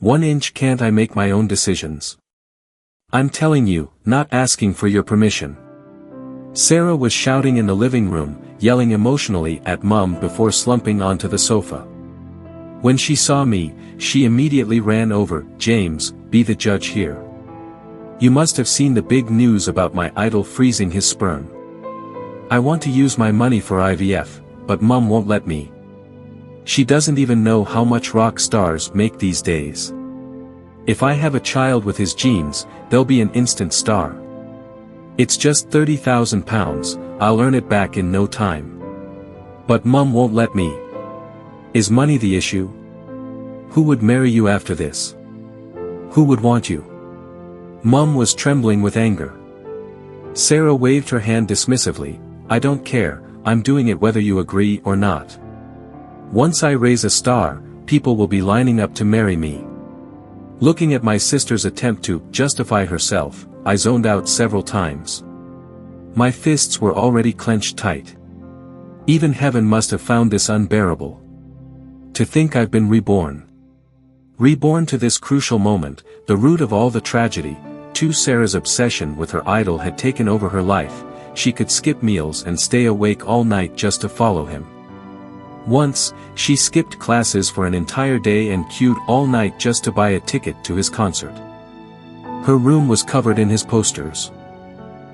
1 inch can't I make my own decisions? I'm telling you, not asking for your permission. Sarah was shouting in the living room, yelling emotionally at Mum before slumping onto the sofa. When she saw me, she immediately ran over. James, be the judge here. You must have seen the big news about my idol freezing his sperm. I want to use my money for IVF, but Mum won't let me. She doesn't even know how much rock stars make these days. If I have a child with his genes, they'll be an instant star. It's just £30,000, I'll earn it back in no time. But Mum won't let me. Is money the issue? Who would marry you after this? Who would want you? Mum was trembling with anger. Sarah waved her hand dismissively. I don't care, I'm doing it whether you agree or not. Once I raise a star, people will be lining up to marry me. Looking at my sister's attempt to justify herself, I zoned out several times. My fists were already clenched tight. Even heaven must have found this unbearable. To think I've been reborn. Reborn to this crucial moment, the root of all the tragedy. Sarah's obsession with her idol had taken over her life. She could skip meals and stay awake all night just to follow him. Once, she skipped classes for an entire day and queued all night just to buy a ticket to his concert. Her room was covered in his posters.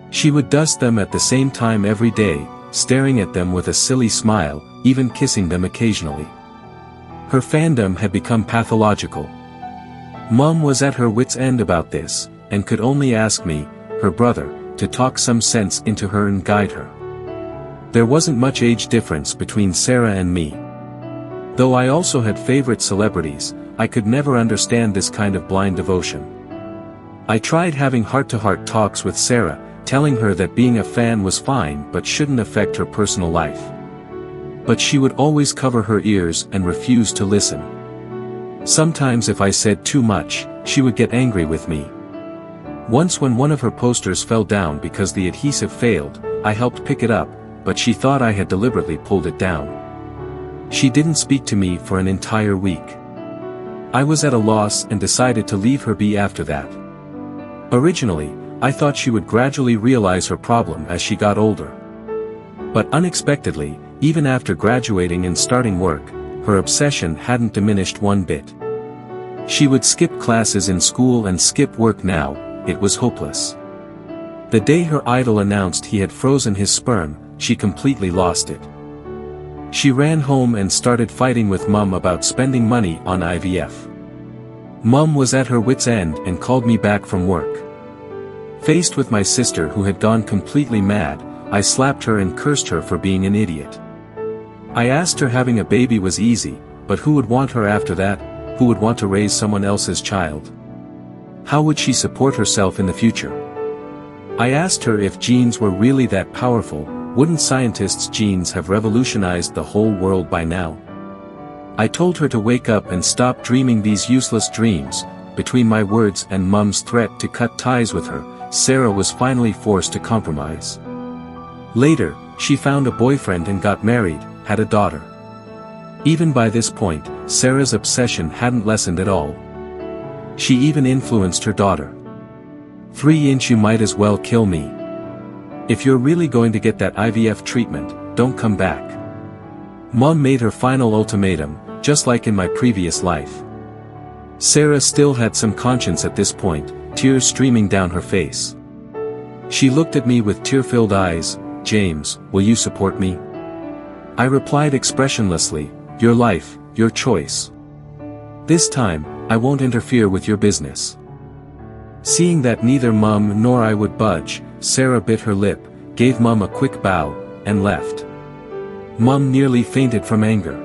She would dust them at the same time every day, staring at them with a silly smile, even kissing them occasionally. Her fandom had become pathological. Mum was at her wit's end about this, and could only ask me, her brother, to talk some sense into her and guide her. There wasn't much age difference between Sarah and me. Though I also had favorite celebrities, I could never understand this kind of blind devotion. I tried having heart-to-heart talks with Sarah, telling her that being a fan was fine but shouldn't affect her personal life. But she would always cover her ears and refuse to listen. Sometimes if I said too much, she would get angry with me. Once when one of her posters fell down because the adhesive failed, I helped pick it up, but she thought I had deliberately pulled it down. She didn't speak to me for an entire week. I was at a loss and decided to leave her be after that. Originally, I thought she would gradually realize her problem as she got older. But unexpectedly, even after graduating and starting work, her obsession hadn't diminished one bit. She would skip classes in school and skip work now. It was hopeless. The day her idol announced he had frozen his sperm, she completely lost it. She ran home and started fighting with Mum about spending money on IVF. Mum was at her wit's end and called me back from work. Faced with my sister who had gone completely mad, I slapped her and cursed her for being an idiot. I asked her having a baby was easy, but who would want her after that? Who would want to raise someone else's child? How would she support herself in the future? I asked her if genes were really that powerful. Wouldn't scientists' genes have revolutionized the whole world by now? I told her to wake up and stop dreaming these useless dreams. Between my words and Mum's threat to cut ties with her, Sarah was finally forced to compromise. Later, she found a boyfriend and got married, had a daughter. Even by this point, Sarah's obsession hadn't lessened at all. She even influenced her daughter. 3 inch, you might as well kill me. If you're really going to get that IVF treatment, don't come back. Mum made her final ultimatum, just like in my previous life. Sarah still had some conscience at this point, tears streaming down her face. She looked at me with tear-filled eyes. James, will you support me? I replied expressionlessly, your life, your choice. This time, I won't interfere with your business. Seeing that neither Mum nor I would budge, Sarah bit her lip, gave Mum a quick bow, and left. Mum nearly fainted from anger.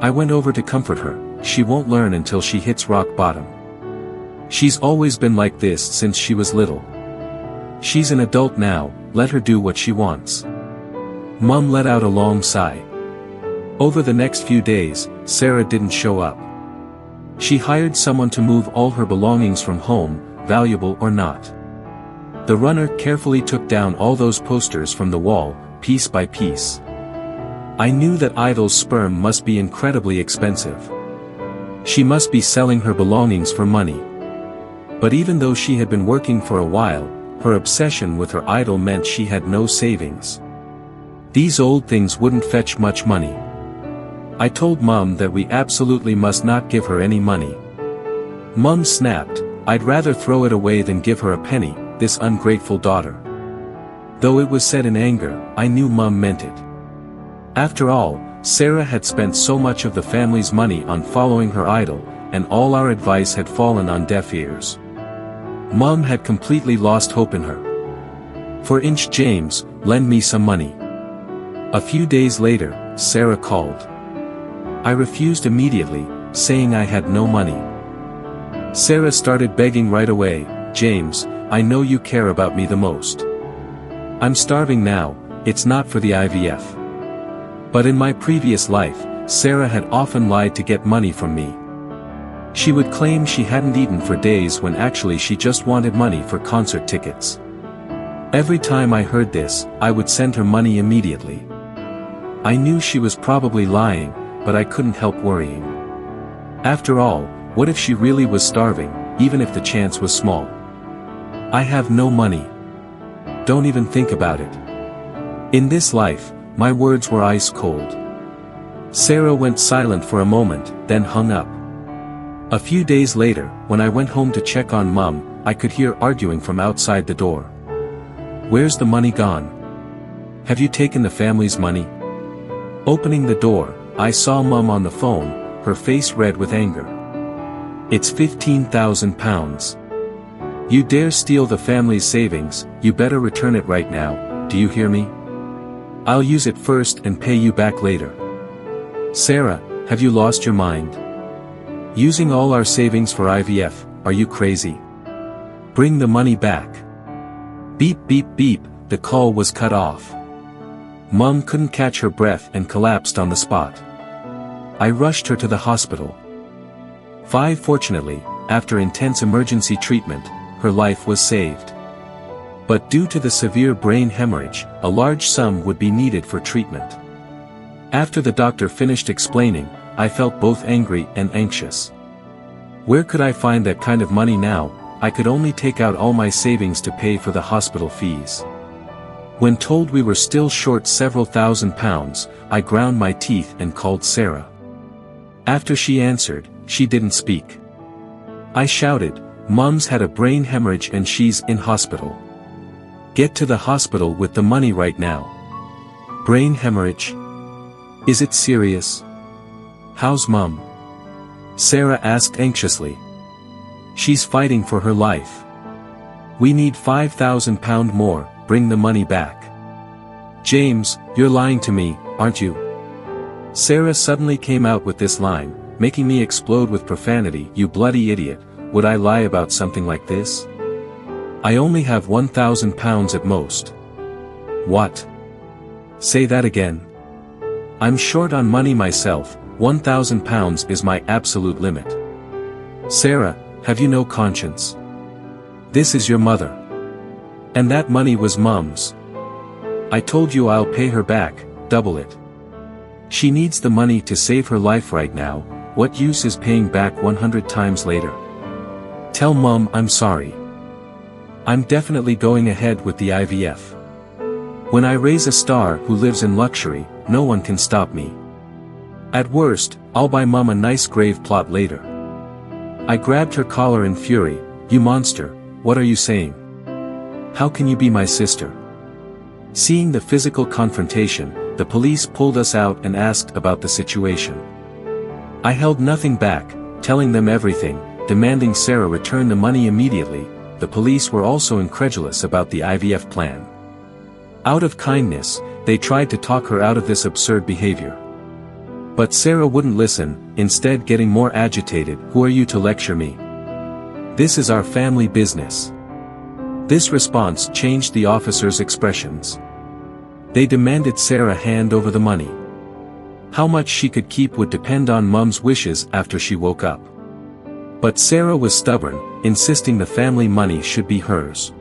I went over to comfort her. She won't learn until she hits rock bottom. She's always been like this since she was little. She's an adult now, let her do what she wants. Mum let out a long sigh. Over the next few days, Sarah didn't show up. She hired someone to move all her belongings from home, valuable or not. The runner carefully took down all those posters from the wall, piece by piece. I knew that idol's sperm must be incredibly expensive. She must be selling her belongings for money. But even though she had been working for a while, her obsession with her idol meant she had no savings. These old things wouldn't fetch much money. I told Mum that we absolutely must not give her any money. Mum snapped, "I'd rather throw it away than give her a penny, this ungrateful daughter." Though it was said in anger, I knew Mum meant it. After all, Sarah had spent so much of the family's money on following her idol, and all our advice had fallen on deaf ears. Mum had completely lost hope in her. "For inch James, lend me some money." A few days later, Sarah called. I refused immediately, saying I had no money. Sarah started begging right away, "James, I know you care about me the most. I'm starving now, it's not for the IVF." But in my previous life, Sarah had often lied to get money from me. She would claim she hadn't eaten for days when actually she just wanted money for concert tickets. Every time I heard this, I would send her money immediately. I knew she was probably lying, but I couldn't help worrying. After all, what if she really was starving, even if the chance was small? "I have no money. Don't even think about it." In this life, my words were ice cold. Sarah went silent for a moment, then hung up. A few days later, when I went home to check on Mum, I could hear arguing from outside the door. "Where's the money gone? Have you taken the family's money?" Opening the door, I saw Mum on the phone, her face red with anger. "It's £15,000. You dare steal the family's savings, you better return it right now, do you hear me? I'll use it first and pay you back later." "Sarah, have you lost your mind? Using all our savings for IVF, are you crazy? Bring the money back." Beep beep beep, the call was cut off. Mum couldn't catch her breath and collapsed on the spot. I rushed her to the hospital. Fortunately, after intense emergency treatment, her life was saved. But due to the severe brain hemorrhage, a large sum would be needed for treatment. After the doctor finished explaining, I felt both angry and anxious. Where could I find that kind of money now? I could only take out all my savings to pay for the hospital fees. When told we were still short several £1,000s, I ground my teeth and called Sarah. After she answered, she didn't speak. I shouted, "Mum's had a brain hemorrhage and she's in hospital. Get to the hospital with the money right now." "Brain hemorrhage? Is it serious? How's Mum?" Sarah asked anxiously. "She's fighting for her life. We need £5,000 more, bring the money back." "James, you're lying to me, aren't you?" Sarah suddenly came out with this line, making me explode with profanity. "You bloody idiot, would I lie about something like this? I only have £1,000 at most." "What? Say that again." "I'm short on money myself, £1,000 is my absolute limit." "Sarah, have you no conscience? This is your mother. And that money was Mum's. I told you I'll pay her back, double it. She needs the money to save her life right now, what use is paying back 100 times later? Tell Mum I'm sorry. I'm definitely going ahead with the IVF. When I raise a star who lives in luxury, no one can stop me. At worst, I'll buy Mum a nice grave plot later." I grabbed her collar in fury. "You monster, what are you saying? How can you be my sister?" Seeing the physical confrontation, the police pulled us out and asked about the situation. I held nothing back, telling them everything, demanding Sarah return the money immediately. The police were also incredulous about the IVF plan. Out of kindness, they tried to talk her out of this absurd behavior. But Sarah wouldn't listen, instead getting more agitated. "Who are you to lecture me? This is our family business." This response changed the officers' expressions. They demanded Sarah hand over the money. How much she could keep would depend on Mum's wishes after she woke up. But Sarah was stubborn, insisting the family money should be hers.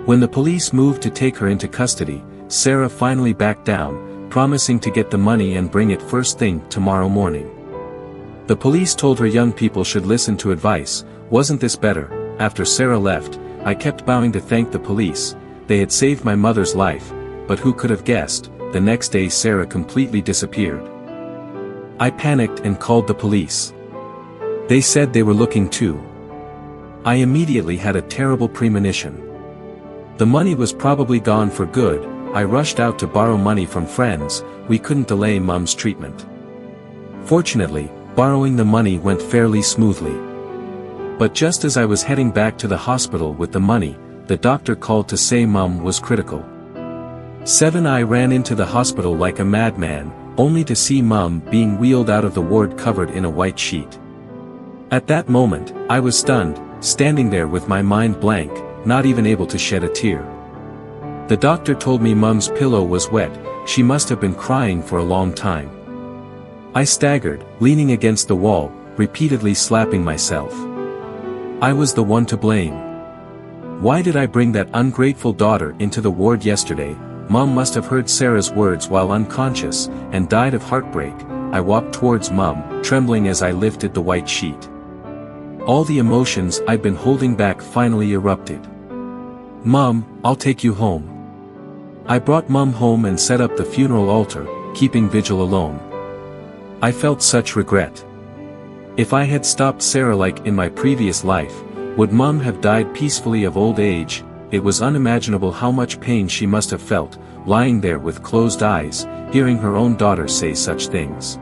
When the police moved to take her into custody, Sarah finally backed down, promising to get the money and bring it first thing tomorrow morning. The police told her young people should listen to advice. Wasn't this better? After Sarah left, I kept bowing to thank the police. They had saved my mother's life, but who could have guessed? The next day Sarah completely disappeared. I panicked and called the police. They said they were looking too. I immediately had a terrible premonition. The money was probably gone for good. I rushed out to borrow money from friends. We couldn't delay Mum's treatment. Fortunately, borrowing the money went fairly smoothly. But just as I was heading back to the hospital with the money, the doctor called to say Mum was critical. I ran into the hospital like a madman, only to see Mum being wheeled out of the ward covered in a white sheet. At that moment, I was stunned, standing there with my mind blank, not even able to shed a tear. The doctor told me Mum's pillow was wet. She must have been crying for a long time. I staggered, leaning against the wall, repeatedly slapping myself. I was the one to blame. Why did I bring that ungrateful daughter into the ward yesterday? Mum must have heard Sarah's words while unconscious, and died of heartbreak. I walked towards Mum, trembling as I lifted the white sheet. All the emotions I'd been holding back finally erupted. Mum, I'll take you home. I brought Mum home and set up the funeral altar, keeping vigil alone. I felt such regret. If I had stopped Sarah like in my previous life, would Mum have died peacefully of old age? It was unimaginable how much pain she must have felt, lying there with closed eyes, hearing her own daughter say such things.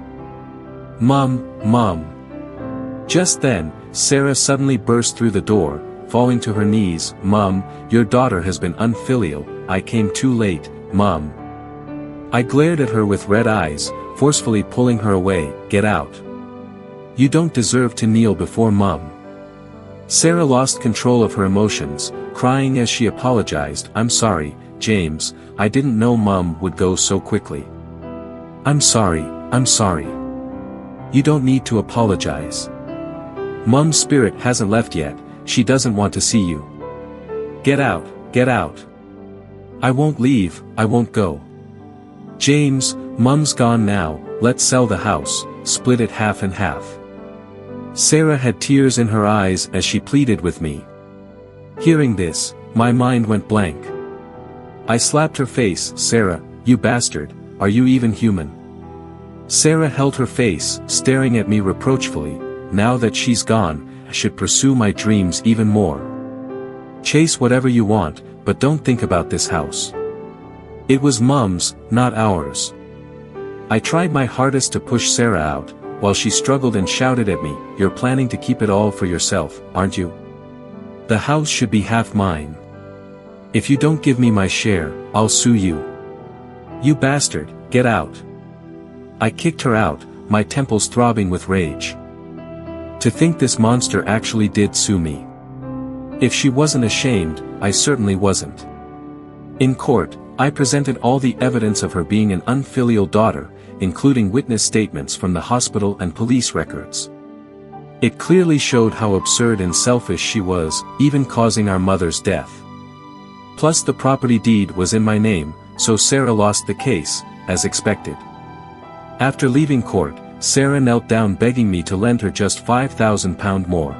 Mum, Mum. Just then, Sarah suddenly burst through the door, falling to her knees. Mum, your daughter has been unfilial. I came too late, Mum. I glared at her with red eyes, forcefully pulling her away. Get out. You don't deserve to kneel before Mum. Sarah lost control of her emotions, crying as she apologized. I'm sorry, James, I didn't know Mum would go so quickly. I'm sorry. You don't need to apologize. Mum's spirit hasn't left yet, she doesn't want to see you. Get out. I won't leave, I won't go. James, Mum's gone now, let's sell the house, split it half and half. Sarah had tears in her eyes as she pleaded with me. Hearing this, my mind went blank. I slapped her face. Sarah, you bastard, are you even human? Sarah held her face, staring at me reproachfully. Now that she's gone, I should pursue my dreams even more. Chase whatever you want, but don't think about this house. It was Mum's, not ours. I tried my hardest to push Sarah out, while she struggled and shouted at me, you're planning to keep it all for yourself, aren't you? The house should be half mine. If you don't give me my share, I'll sue you. You bastard, get out. I kicked her out, my temples throbbing with rage. To think this monster actually did sue me. If she wasn't ashamed, I certainly wasn't. In court, I presented all the evidence of her being an unfilial daughter, including witness statements from the hospital and police records. It clearly showed how absurd and selfish she was, even causing our mother's death. Plus the property deed was in my name, so Sarah lost the case, as expected. After leaving court, Sarah knelt down begging me to lend her just £5,000 more.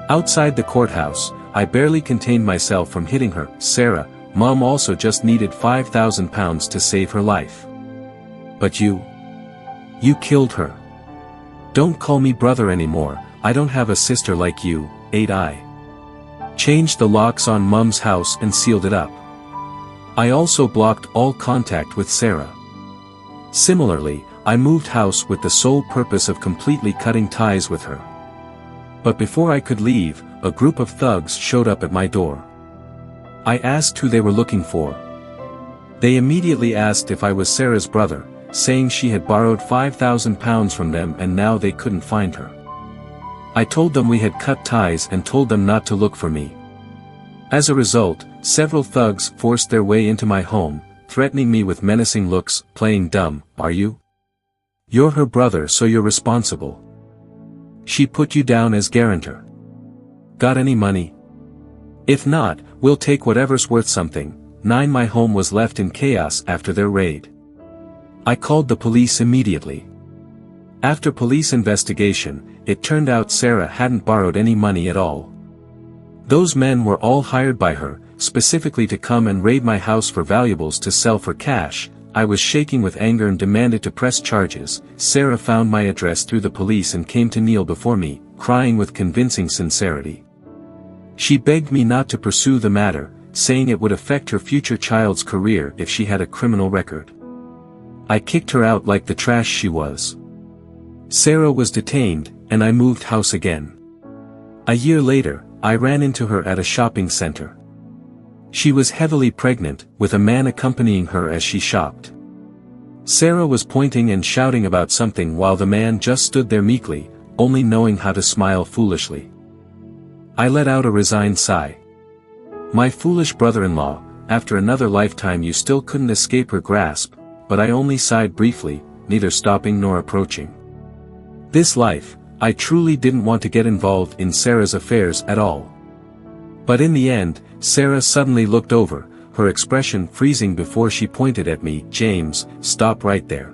Outside the courthouse, I barely contained myself from hitting her. Sarah, Mum also just needed £5,000 to save her life. But you killed her. Don't call me brother anymore, I don't have a sister like you, I changed the locks on Mum's house and sealed it up. I also blocked all contact with Sarah. Similarly, I moved house with the sole purpose of completely cutting ties with her. But before I could leave, a group of thugs showed up at my door. I asked who they were looking for. They immediately asked if I was Sarah's brother, saying she had borrowed £5,000 from them and now they couldn't find her. I told them we had cut ties and told them not to look for me. As a result, several thugs forced their way into my home, threatening me with menacing looks. Playing dumb, are you? You're her brother, so you're responsible. She put you down as guarantor. Got any money? If not, we'll take whatever's worth something. My home was left in chaos after their raid. I called the police immediately. After police investigation, it turned out Sarah hadn't borrowed any money at all. Those men were all hired by her, specifically to come and raid my house for valuables to sell for cash. I was shaking with anger and demanded to press charges. Sarah found my address through the police and came to kneel before me, crying with convincing sincerity. She begged me not to pursue the matter, saying it would affect her future child's career if she had a criminal record. I kicked her out like the trash she was. Sarah was detained, and I moved house again. A year later, I ran into her at a shopping center. She was heavily pregnant, with a man accompanying her as she shopped. Sarah was pointing and shouting about something while the man just stood there meekly, only knowing how to smile foolishly. I let out a resigned sigh. My foolish brother-in-law, after another lifetime you still couldn't escape her grasp, but I only sighed briefly, neither stopping nor approaching. This life, I truly didn't want to get involved in Sarah's affairs at all. But in the end, Sarah suddenly looked over, her expression freezing before she pointed at me. "James, stop right there."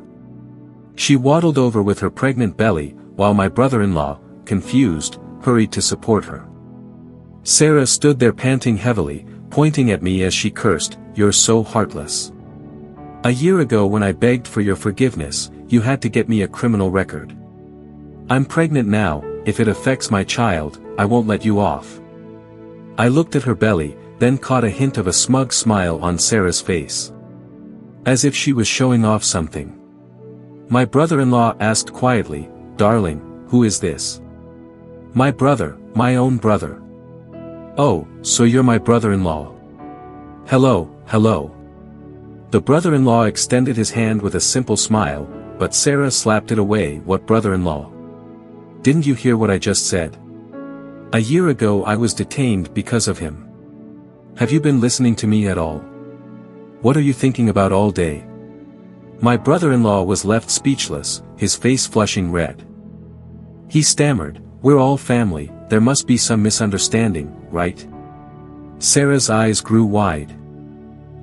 She waddled over with her pregnant belly, while my brother-in-law, confused, hurried to support her. Sarah stood there panting heavily, pointing at me as she cursed, "You're so heartless. A year ago when I begged for your forgiveness, you had to get me a criminal record. I'm pregnant now, if it affects my child, I won't let you off." I looked at her belly, then caught a hint of a smug smile on Sarah's face. As if she was showing off something. My brother-in-law asked quietly, "Darling, who is this?" "My brother, my own brother." "Oh, so you're my brother-in-law." "Hello, hello." The brother-in-law extended his hand with a simple smile, but Sarah slapped it away. "What brother-in-law? Didn't you hear what I just said? A year ago I was detained because of him. Have you been listening to me at all? What are you thinking about all day?" My brother-in-law was left speechless, his face flushing red. He stammered, "We're all family, there must be some misunderstanding, right?" Sarah's eyes grew wide.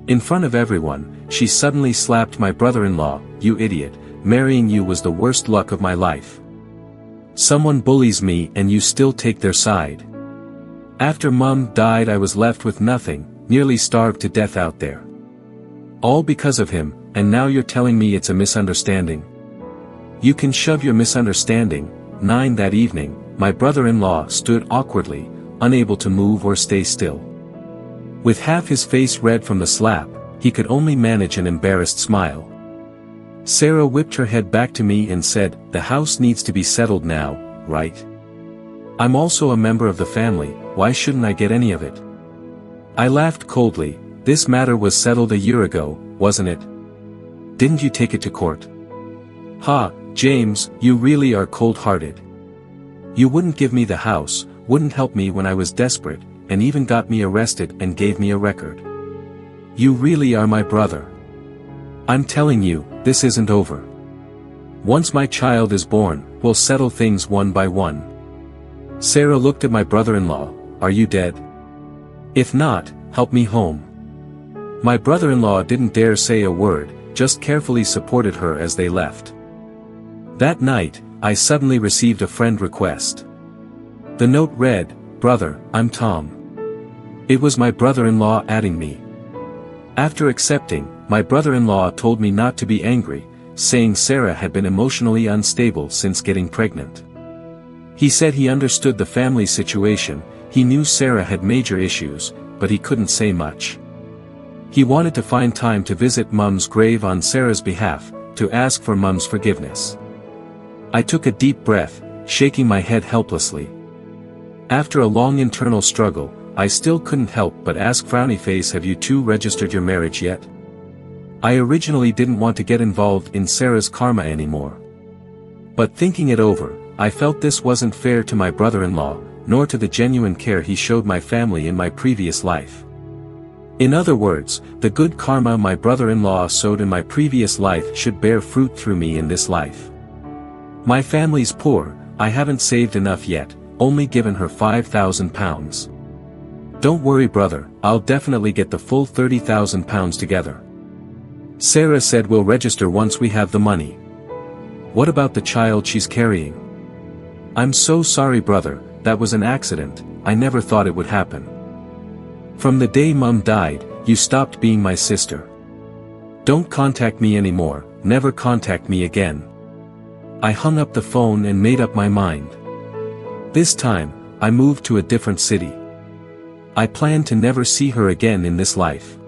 In front of everyone, she suddenly slapped my brother-in-law. "You idiot, marrying you was the worst luck of my life. Someone bullies me and you still take their side. After Mom died I was left with nothing, nearly starved to death out there. All because of him, and now you're telling me it's a misunderstanding. You can shove your misunderstanding." 9 That evening, my brother-in-law stood awkwardly, unable to move or stay still. With half his face red from the slap, he could only manage an embarrassed smile. Sarah whipped her head back to me and said, "The house needs to be settled now, right? I'm also a member of the family, why shouldn't I get any of it?" I laughed coldly. "This matter was settled a year ago, wasn't it? Didn't you take it to court?" "Ha, James, you really are cold-hearted. You wouldn't give me the house, wouldn't help me when I was desperate, and even got me arrested and gave me a record. You really are my brother. I'm telling you, this isn't over. Once my child is born, we'll settle things one by one." Sarah looked at my brother-in-law. "Are you dead? If not, help me home." My brother-in-law didn't dare say a word, just carefully supported her as they left. That night, I suddenly received a friend request. The note read, "Brother, I'm Tom." It was my brother-in-law adding me. After accepting, my brother-in-law told me not to be angry, saying Sarah had been emotionally unstable since getting pregnant. He said he understood the family situation, he knew Sarah had major issues, but he couldn't say much. He wanted to find time to visit Mom's grave on Sarah's behalf, to ask for Mom's forgiveness. I took a deep breath, shaking my head helplessly. After a long internal struggle, I still couldn't help but ask frowny face, "Have you two registered your marriage yet?" I originally didn't want to get involved in Sarah's karma anymore. But thinking it over, I felt this wasn't fair to my brother-in-law, nor to the genuine care he showed my family in my previous life. In other words, the good karma my brother-in-law sowed in my previous life should bear fruit through me in this life. My family's poor, I haven't saved enough yet, only given her £5,000. "Don't worry brother, I'll definitely get the full £30,000 together. Sarah said we'll register once we have the money." What about the child she's carrying? I'm so sorry, brother, that was an accident, I never thought it would happen. From the day Mum died, you stopped being my sister. Don't contact me anymore, never contact me again. I hung up the phone and made up my mind. This time, I moved to a different city. I planned to never see her again in this life.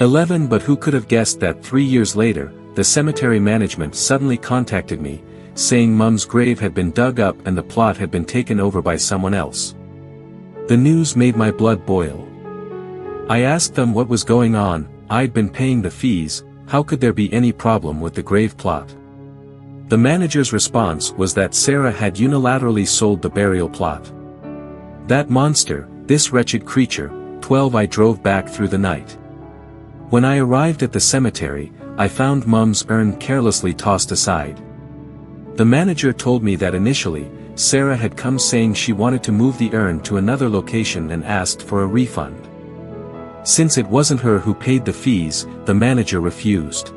11 But who could have guessed that 3 years later, the cemetery management suddenly contacted me, saying Mum's grave had been dug up and the plot had been taken over by someone else. The news made my blood boil. I asked them what was going on. I'd been paying the fees, how could there be any problem with the grave plot? The manager's response was that Sarah had unilaterally sold the burial plot. That monster, this wretched creature. 12 I drove back through the night. When I arrived at the cemetery, I found Mum's urn carelessly tossed aside. The manager told me that initially, Sarah had come saying she wanted to move the urn to another location and asked for a refund. Since it wasn't her who paid the fees, the manager refused.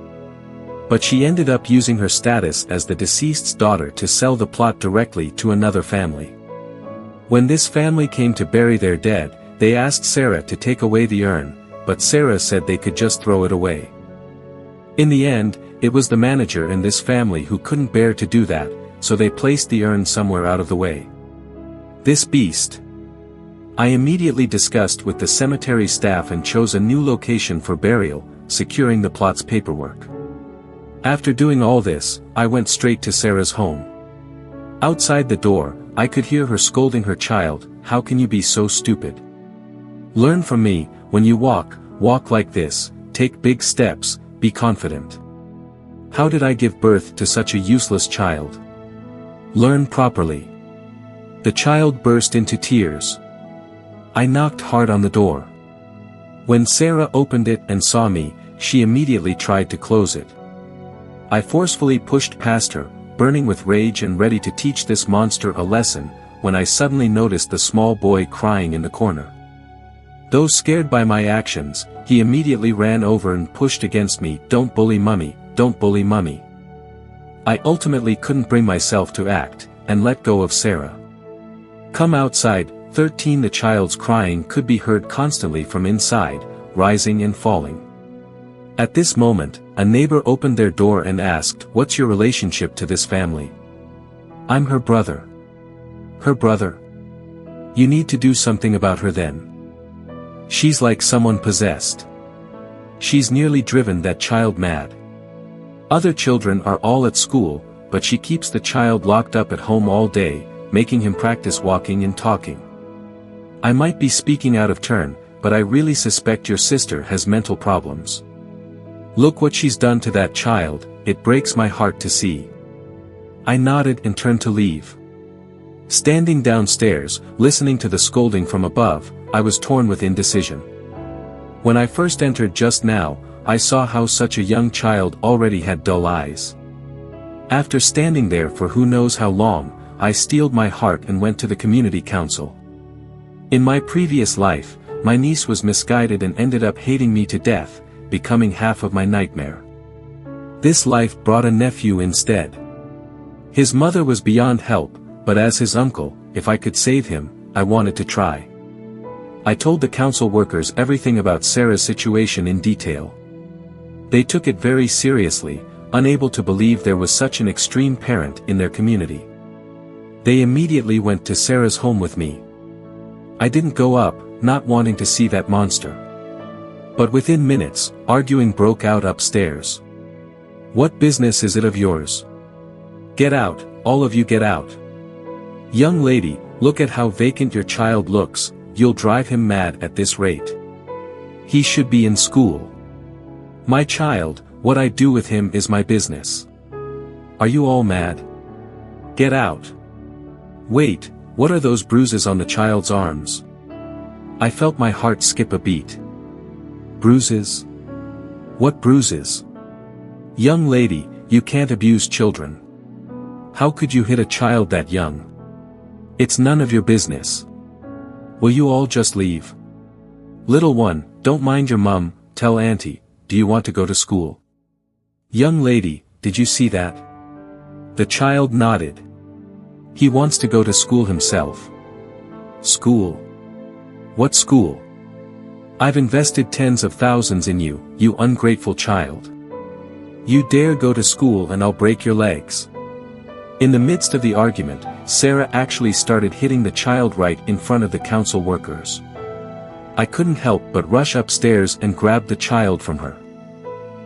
But she ended up using her status as the deceased's daughter to sell the plot directly to another family. When this family came to bury their dead, they asked Sarah to take away the urn, but Sarah said they could just throw it away. In the end, it was the manager and this family who couldn't bear to do that, so they placed the urn somewhere out of the way. This beast. I immediately discussed with the cemetery staff and chose a new location for burial, securing the plot's paperwork. After doing all this, I went straight to Sarah's home. Outside the door, I could hear her scolding her child, "How can you be so stupid? Learn from me, when you walk, walk like this, take big steps, be confident. How did I give birth to such a useless child? Learn properly." The child burst into tears. I knocked hard on the door. When Sarah opened it and saw me, she immediately tried to close it. I forcefully pushed past her, burning with rage and ready to teach this monster a lesson, when I suddenly noticed the small boy crying in the corner. Though scared by my actions, he immediately ran over and pushed against me. "Don't bully Mummy, don't bully Mummy." I ultimately couldn't bring myself to act, and let go of Sarah. "Come outside." 13 The child's crying could be heard constantly from inside, rising and falling. At this moment, a neighbor opened their door and asked, "What's your relationship to this family?" "I'm her brother." "Her brother? You need to do something about her then. She's like someone possessed. She's nearly driven that child mad. Other children are all at school, but she keeps the child locked up at home all day, making him practice walking and talking. I might be speaking out of turn, but I really suspect your sister has mental problems. Look what she's done to that child, it breaks my heart to see." I nodded and turned to leave. Standing downstairs, listening to the scolding from above, I was torn with indecision. When I first entered just now, I saw how such a young child already had dull eyes. After standing there for who knows how long, I steeled my heart and went to the community council. In my previous life, my niece was misguided and ended up hating me to death, becoming half of my nightmare. This life brought a nephew instead. His mother was beyond help, but as his uncle, if I could save him, I wanted to try. I told the council workers everything about Sarah's situation in detail. They took it very seriously, unable to believe there was such an extreme parent in their community. They immediately went to Sarah's home with me. I didn't go up, not wanting to see that monster. But within minutes, arguing broke out upstairs. "What business is it of yours? Get out, all of you get out. Young lady, look at how vacant your child looks, you'll drive him mad at this rate. He should be in school. My child, what I do with him is my business. Are you all mad? Get out. Wait, what are those bruises on the child's arms?" I felt my heart skip a beat. Bruises? What bruises? Young lady, you can't abuse children. How could you hit a child that young? It's none of your business. Will you all just leave? Little one, don't mind your mum, tell auntie, do you want to go to school? Young lady, did you see that? The child nodded. He wants to go to school himself. School? What school? I've invested tens of thousands in you, you ungrateful child. You dare go to school and I'll break your legs. In the midst of the argument, Sarah actually started hitting the child right in front of the council workers. I couldn't help but rush upstairs and grab the child from her.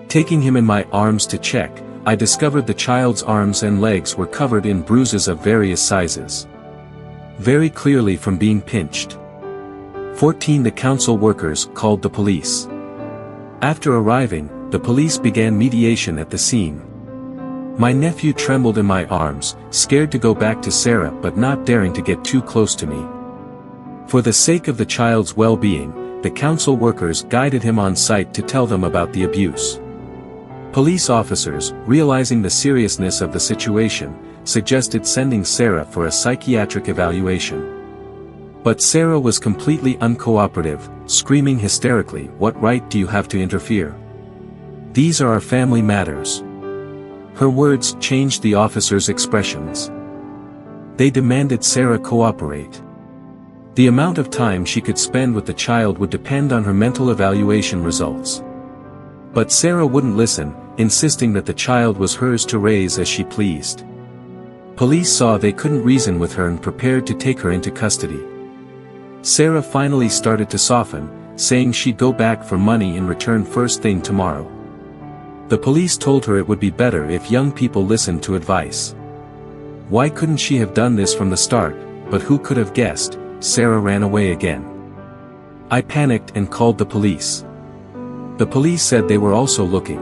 Taking him in my arms to check, I discovered the child's arms and legs were covered in bruises of various sizes. Very clearly from being pinched. 14 The council workers called the police. After arriving, the police began mediation at the scene. My nephew trembled in my arms, scared to go back to Sarah but not daring to get too close to me. For the sake of the child's well-being, the council workers guided him on site to tell them about the abuse. Police officers, realizing the seriousness of the situation, suggested sending Sarah for a psychiatric evaluation. But Sarah was completely uncooperative, screaming hysterically, "What right do you have to interfere? These are our family matters." Her words changed the officers' expressions. They demanded Sarah cooperate. The amount of time she could spend with the child would depend on her mental evaluation results. But Sarah wouldn't listen, insisting that the child was hers to raise as she pleased. Police saw they couldn't reason with her and prepared to take her into custody. Sarah finally started to soften, saying she'd go back for money in return first thing tomorrow. The police told her it would be better if young people listened to advice. Why couldn't she have done this from the start? But who could have guessed? Sarah ran away again. I panicked and called the police. The police said they were also looking.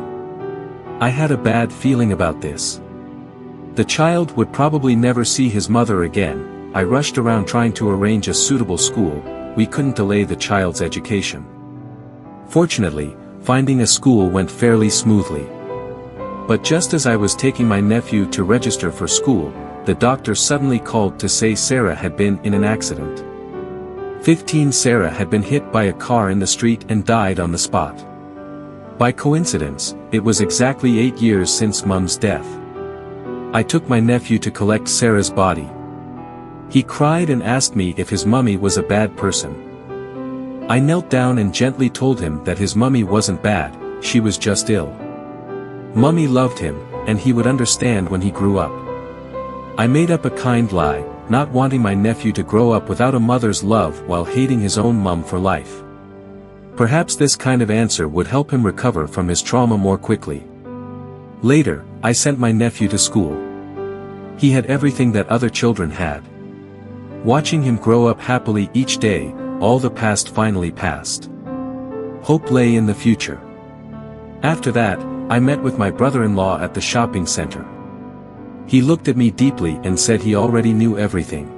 I had a bad feeling about this. The child would probably never see his mother again. I rushed around trying to arrange a suitable school. We couldn't delay the child's education. Fortunately, finding a school went fairly smoothly. But just as I was taking my nephew to register for school, the doctor suddenly called to say Sarah had been in an accident. 15 Sarah had been hit by a car in the street and died on the spot. By coincidence, it was exactly 8 years since Mum's death. I took my nephew to collect Sarah's body. He cried and asked me if his mummy was a bad person. I knelt down and gently told him that his mummy wasn't bad, she was just ill. Mummy loved him, and he would understand when he grew up. I made up a kind lie, not wanting my nephew to grow up without a mother's love while hating his own mum for life. Perhaps this kind of answer would help him recover from his trauma more quickly. Later, I sent my nephew to school. He had everything that other children had. Watching him grow up happily each day, all the past finally passed. Hope lay in the future. After that, I met with my brother-in-law at the shopping center. He looked at me deeply and said he already knew everything.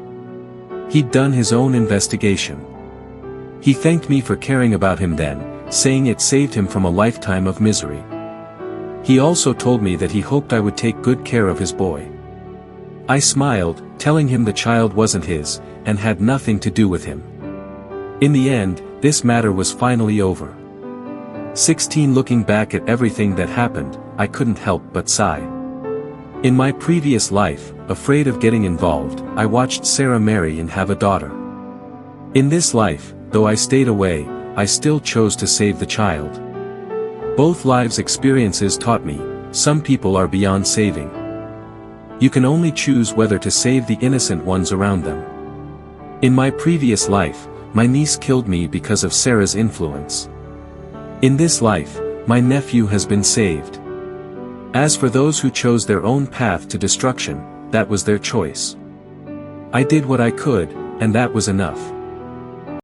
He'd done his own investigation. He thanked me for caring about him then, saying it saved him from a lifetime of misery. He also told me that he hoped I would take good care of his boy. I smiled, telling him the child wasn't his, and had nothing to do with him. In the end, this matter was finally over. 16 Looking back at everything that happened, I couldn't help but sigh. In my previous life, afraid of getting involved, I watched Sarah marry and have a daughter. In this life, though I stayed away, I still chose to save the child. Both lives' experiences taught me, some people are beyond saving. You can only choose whether to save the innocent ones around them. In my previous life, my niece killed me because of Sarah's influence. In this life, my nephew has been saved. As for those who chose their own path to destruction, that was their choice. I did what I could, and that was enough.